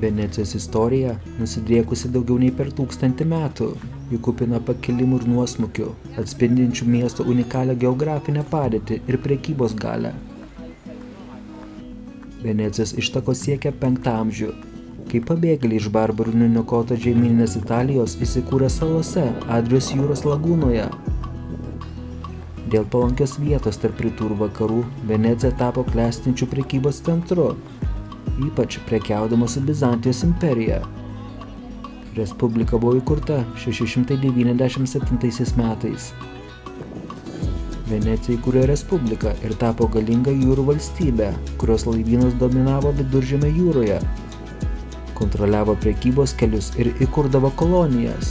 Venecijos istorija nusidriekusi daugiau nei per 1000 metų, ji kupina pakilimų ir nuosmukių, atspindinčių miesto unikalią geografinę padėtį ir prekybos galią. Venecijos ištakos siekia 5 amžių, kai pabėgėliai iš barbarų nuniokotos žemyninės Italijos įsikūrė salose Adrijos jūros lagūnoje. Dėl palankios vietos tarp rytų ir vakarų Venecija tapo klestinčiu prekybos centru, ypač prekiaudama su Bizantijos imperija. Respublika buvo įkurta 697 metais. Venecija įkūrė respubliką ir tapo galinga jūrų valstybė, kurios laivynas dominavo Viduržemio jūroje, kontroliavo prekybos kelius ir įkurdavo kolonijas.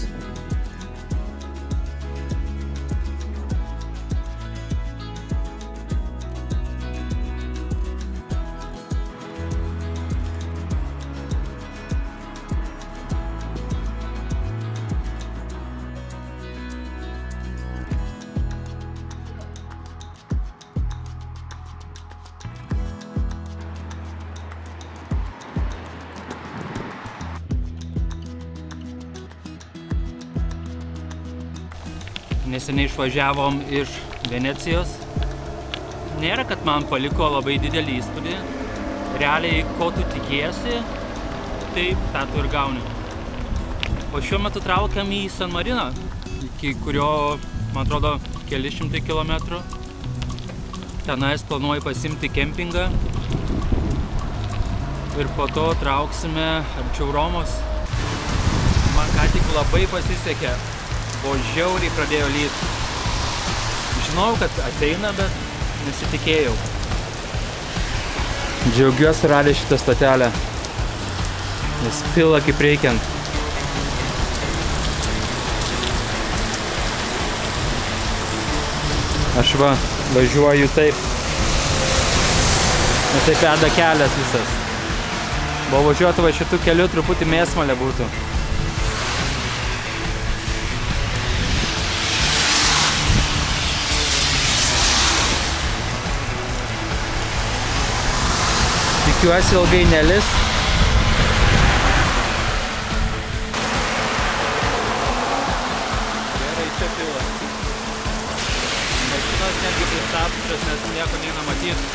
Neseniai išvažiavom iš Venecijos. Nėra, kad man paliko labai didelį įspūdį. Realiai, ko tu tikėsi, taip tą tu ir gauni. O šiuo metu traukiam į San Mariną, iki kurio, man atrodo, keli šimtai kilometrų. Tenais planuoju pasimti kempingą. Ir po to trauksime arčiau Romos. Man ką tik labai pasisekė. O žiauriai pradėjo lyti. Žinau, kad ateina, bet nesitikėjau. Džiaugiuosi radę šitą stotelę. Nes pila kaip reikiant. Aš va, važiuoju taip. Nes taip veda kelias visas. Buvo važiuoti va šitų kelių truputį mėsmalė būtų. Tikiuosi ilgai nelis. Gerai, čia pila. Mašinos netgi pristabdžios, nes nieko neina matyti.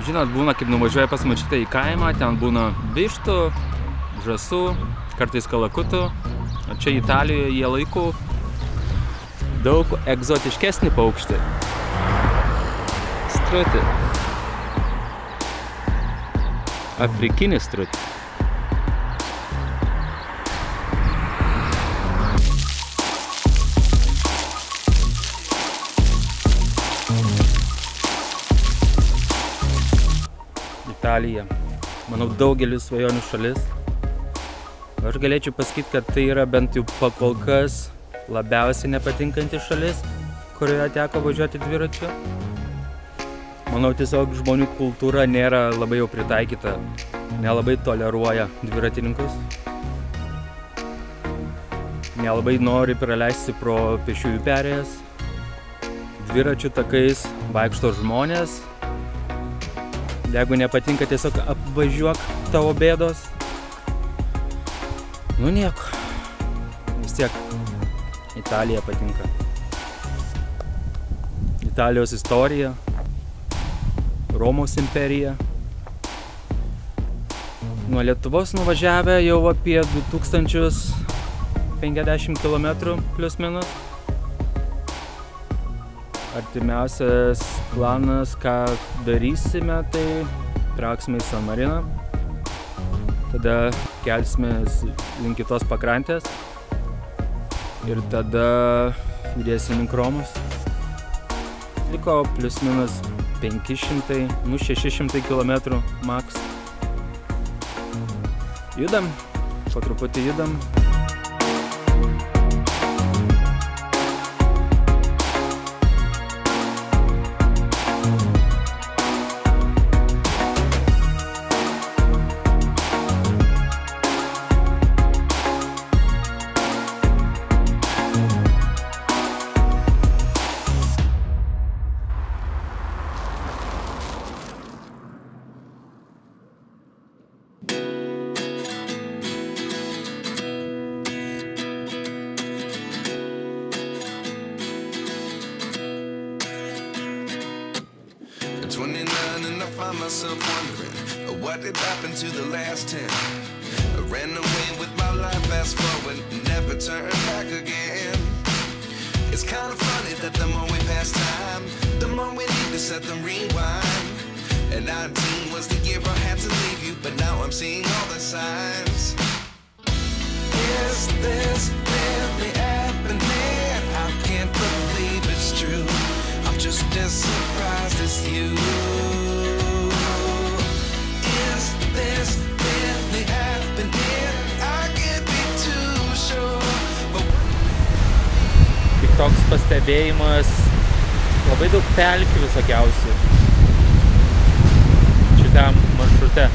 Žinot, būna, kaip nuvažiuoja pas močiutę į kaimą, ten būna vištų, žąsų, kartais kalakutų. O čia Italijoje jie laiko daug egzotiškesnį paukštį. Strutį. Afrikinį strutį. Italija. Manau, daugelis svajonių šalis. Aš galėčiau pasakyti, kad tai yra bent jau pakol kas labiausiai nepatinkanti šalis, kurioje teko važiuoti dviračiu. Manau, tiesiog žmonių kultūra nėra labai jau pritaikyta, nelabai toleruoja dviratininkus. Nelabai nori praleisti pro pėsčiųjų perėjas. Dviračių takais vaikšto žmonės. Jeigu nepatinka, tiesiog apvažiuok tavo bėdos. Nu nieko. Vis tiek Italija patinka. Italijos istorija, Romos imperija. Nuo Lietuvos nuvažiavę jau apie 2050 km plius minus. artimiausias planas, ką darysime, tai trauksime į San Mariną. Tada kelsimės link kitos pakrantės ir tada judėsim link Romos. Liko plius minus 500, 600 km maks. Judam, po truputį judam. And I find myself wondering what did happen to the last 10. I ran away with my life, fast forward, never turn back again. It's kind of funny that the more we pass time, the more we need to set them rewind. And 19 was the year I had to leave you, but now I'm seeing all the signs. Is this really happening? I can't believe it's true. I'm just as surprised as you. Is this really happening? I can't be too sure. Tik toks pastebėjimas, labai daug pelkių visokiausių šitam maršrute.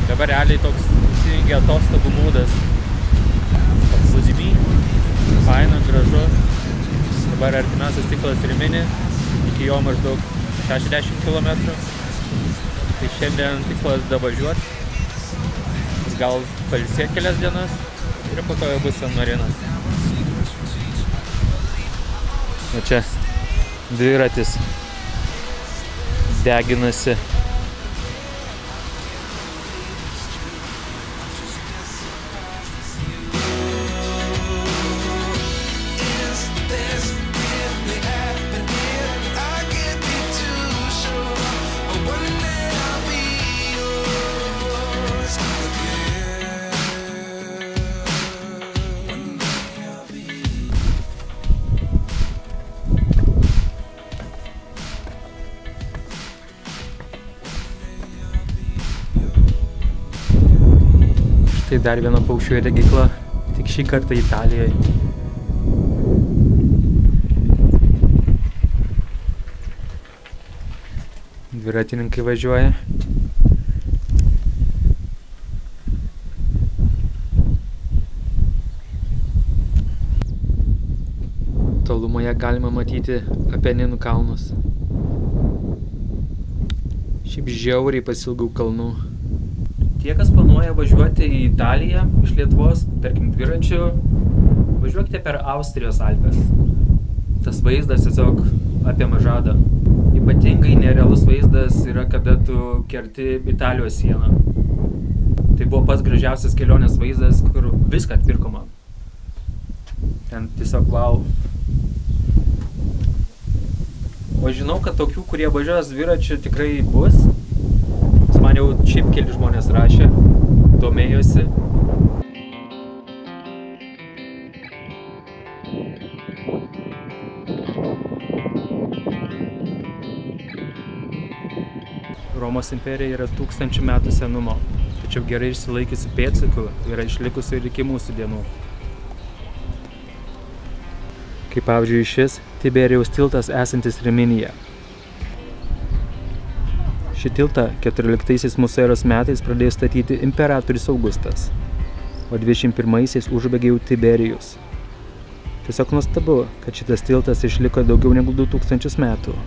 Dabar realiai toks įsijungia atostogų mūdas. Paplūdimy, faina, gražu. Dabar artimiausias tikslas Rimini, iki jo maždaug 60 km. Tai šiandien tikslas davažiuoti, gal pailsėti kelias dienas ir po to jau bus San Marinas. O čia dviratis deginasi. Tai dar viena paukščių regykla, tik šį kartą Italijoje. Dviratininkai važiuoja. Tolumoje galima matyti Apeninų kalnus. Šiaip žiauriai pasilgau kalnų. Tie, kas planuoja važiuoti į Italiją iš Lietuvos, tarkim dviračiu, važiuokite per Austrijos Alpes. Tas vaizdas tiesiog apima žadą. Ypatingai nerealus vaizdas yra, kada tu kerti Italijos sieną. Tai buvo pats gražiausias kelionės vaizdas, kur viską atpirko man. Ten tiesiog wow. O žinau, kad tokių, kurie važiuos dviračiu, tikrai bus. Man jau šiaip keli žmonės rašė, domėjosi. Romos imperija yra 1000 metų senumo, tačiau gerai išsilaikiusių pėdsakų yra išlikusių ir iki mūsų dienų. Kaip pavyzdžiui šis Tiberijaus tiltas esantis Riminėje. Šį tiltą 14 mūsų eros metais pradėjo statyti imperatorius Augustas, o 21-aisiais užbaigė jau Tiberijus. Tiesiog nuostabu, kad šitas tiltas išliko daugiau negu 2000 metų.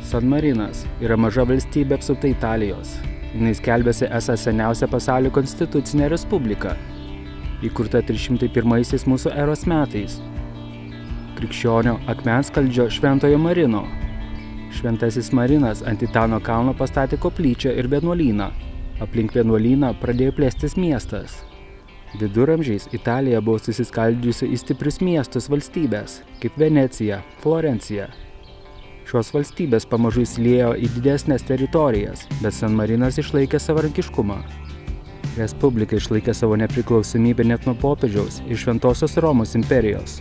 San Marinas yra maža valstybė apsupta Italijos. Jis skelbėsi esą seniausia pasaulio konstitucinė respublika, įkurta 301 mūsų eros metais. krikščionio akmenskaldžio Šventojo Marino. Šventasis Marinas ant Titano kalno pastatė koplyčią ir vienuolyną. Aplink vienuolyną pradėjo plėstis miestas. Viduramžiais Italija buvo susiskaldžiusi į stiprius miestus valstybės, kaip Venecija, Florencija. Šios valstybės pamažu įsiliejo į didesnės teritorijas, bet San Marinas išlaikė savarankiškumą. Respublika išlaikė savo nepriklausomybę net nuo popiežiaus ir Šventosios Romos imperijos.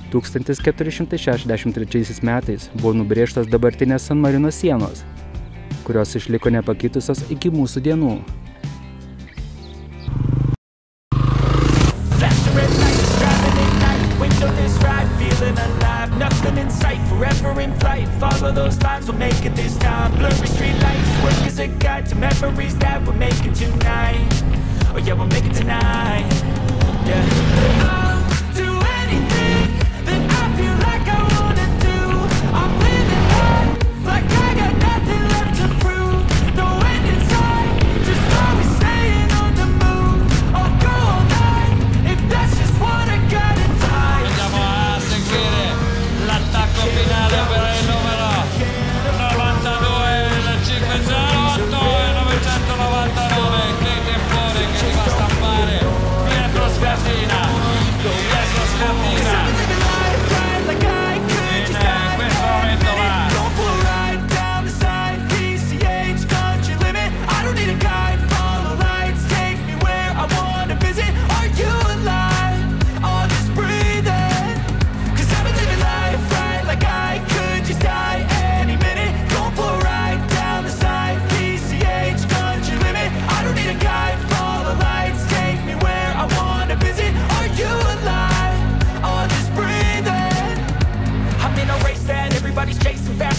1463 metais buvo nubrėžtos dabartinės San Marino sienos, kurios išliko nepakitusios iki mūsų dienų. Nothing in sight, forever in flight. Follow those lines, we'll make it this time. Blurry street lights, work as a guide to memories that we're making tonight. Oh yeah, we'll make it tonight. Yeah. I'll do anything that I feel like I wanna do. I'm living life like I got nothing left to prove. No end in sight, just always staying on the move. I'll go all night if that's just what I got in time. Andiamo a seguire l'attacco finale per il numero 92 del 508 e 999 Kate Empore che si va a stampare Pietro Scardina in questo momento là.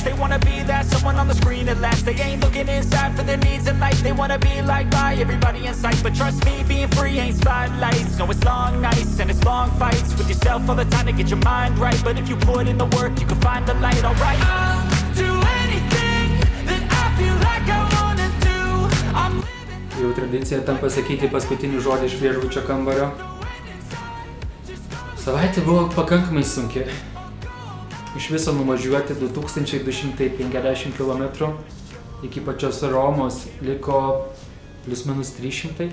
They wanna be that someone on the screen at last. They ain't looking inside for their needs in life. They wanna be liked by everybody in sight. But trust me, being free ain't spotlights. No, it's long nights and it's long fights with yourself all the time to get your mind right. But if you put in the work, you can find the light, alright. I'll do anything that I feel like I wanna do. I'm living. Jau tradicija tam pasakyti paskutinį žodį iš viešbučio kambario. Savaitė buvo pakankamai sunki. Iš viso nuvažiuoti 2250 km, iki pačios Romos liko plius minus 300,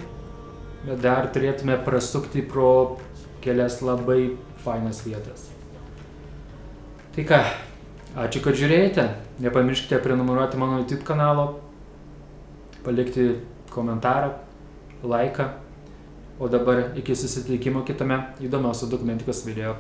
bet dar turėtume prasukti pro kelias labai fainas vietas. Tai ką, ačiū, kad žiūrėjote, nepamirškite prenumeruoti mano YouTube kanalo, palikti komentarą, laiką, o dabar iki susitikimo kitame įdomiausio dokumentikos video.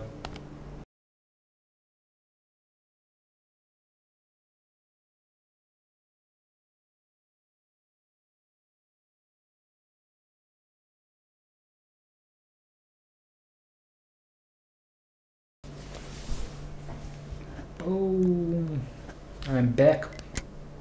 Oh, I'm back.